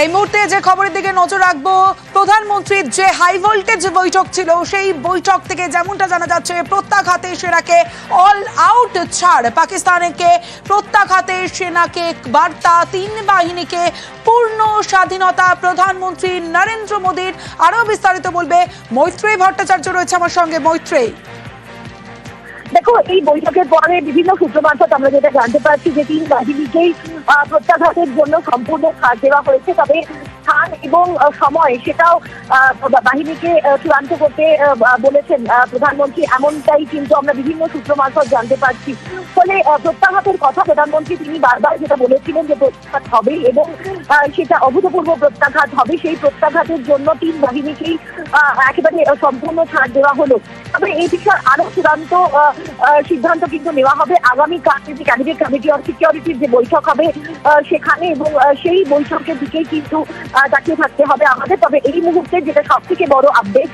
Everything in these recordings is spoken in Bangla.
এই মুহূর্তে যে খবরের দিকে নজর রাখবো, প্রধানমন্ত্রীর যে হাই ভোল্টেজ বৈঠক ছিল সেই বৈঠক থেকে যেমনটা জানা যাচ্ছে প্রত্যাঘাতে সেনাকে অল আউট ছাড়। পাকিস্তানকে প্রত্যাঘাতে সেনাকে বার্তা, তিন বাহিনীকে পূর্ণ স্বাধীনতা প্রধানমন্ত্রী নরেন্দ্র মোদীর। আরো বিস্তারিত বলবে মৈত্রেয়ী ভট্টাচার্য রয়েছে আমার সঙ্গে। মৈত্রেয়ী, দেখো, এই বৈঠকের পরে বিভিন্ন সূত্র মারফত আমরা যেটা জানতে পারছি যে তিন বাহিনীকেই প্রত্যাঘাতের জন্য সম্পূর্ণ ছাড় দেওয়া হয়েছে, তবে স্থান এবং সময় সেটাও বাহিনীকে চূড়ান্ত করতে বলেছেন প্রধানমন্ত্রী, এমনটাই কিন্তু আমরা বিভিন্ন সূত্র মারফত জানতে পারছি। ফলে প্রত্যাঘাতের কথা প্রধানমন্ত্রী তিনি বারবার যেটা বলেছিলেন যে প্রত্যাঘাত হবে এবং সেটা অভূতপূর্ব প্রত্যাঘাত হবে, সেই প্রত্যাঘাতের জন্য তিন বাহিনীকেই একেবারে সম্পূর্ণ ছাড় দেওয়া হলো। তবে এই বিষয়ে আরো চূড়ান্ত সিদ্ধান্ত কিন্তু নেওয়া হবে আগামীকাল যে ক্যাবিনেট কমিটি অফ সিকিউরিটির যে বৈঠক হবে সেখানে, এবং সেই বৈঠকের দিকেই কিন্তু তাকিয়ে থাকতে হবে আমাদের। তবে এই মুহূর্তে যেটা সব থেকে বড় আপডেট,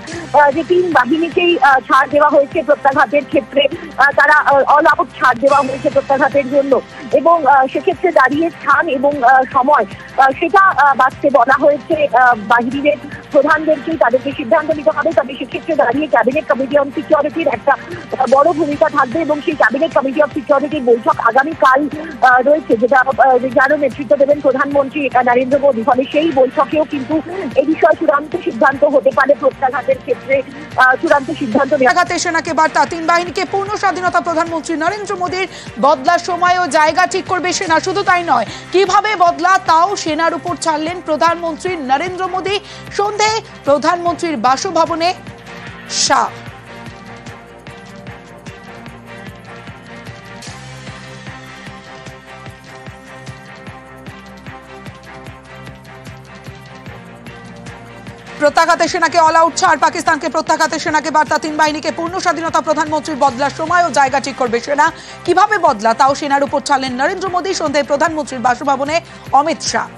যে তিন বাহিনীকেই ছাড় দেওয়া হয়েছে প্রত্যাঘাতের ক্ষেত্রে, তারা অল আউট ছাড় দেওয়া হয়েছে প্রত্যাঘাতের জন্য, এবং সেক্ষেত্রে দাঁড়িয়ে স্থান এবং সময় সেটা বাঁচতে বলা হয়েছে বাহিনীর প্রধানদেরকেই, তাদেরকে সিদ্ধান্ত নিতে হবে। তবে সেক্ষেত্রে দাঁড়িয়ে ক্যাবিনেট কমিটি অন সিকিউরিটির একটা বড় ভূমিকা থাকবে, এবং সেই ক্যাবিনেট কমিটি অফ সিকিউরিটির বৈঠক আগামীকাল রয়েছে, যেটা যারও নেতৃত্ব দেবেন প্রধানমন্ত্রী নরেন্দ্র মোদী। ফলে সেই বৈঠকেও কিন্তু এই বিষয়ে চূড়ান্ত সিদ্ধান্ত হতে পারে, প্রত্যাঘাতের ক্ষেত্রে চূড়ান্ত সিদ্ধান্ত। প্রত্যাঘাতে সেনাকে বার্তা, তিন বাহিনীকে পূর্ণ স্বাধীনতা প্রধানমন্ত্রী নরেন্দ্র মোদীর। বদলার সময় ও জায়গা ঠিক করবে সেনা, শুধু তাই নয়, কিভাবে বদলা তাও সেনার উপর ছাড়লেন প্রধানমন্ত্রী নরেন্দ্র মোদী। সন্ধে প্রধানমন্ত্রীর বাসভবনে শাহ। প্রত্যাঘাতে সেনাকে অল আউট ছাড়, পাকিস্তানকে প্রত্যাঘাতে সেনাকে বার্তা, তিন বাহিনীকে পূর্ণ স্বাধীনতা প্রধানমন্ত্রীর। বদলার সময় ও জায়গা ঠিক করবে সেনা, কিভাবে বদলা তাও সেনার উপর ছাড়লেন নরেন্দ্র মোদী। সন্ধ্যায় প্রধানমন্ত্রীর বাসভবনে অমিত শাহ।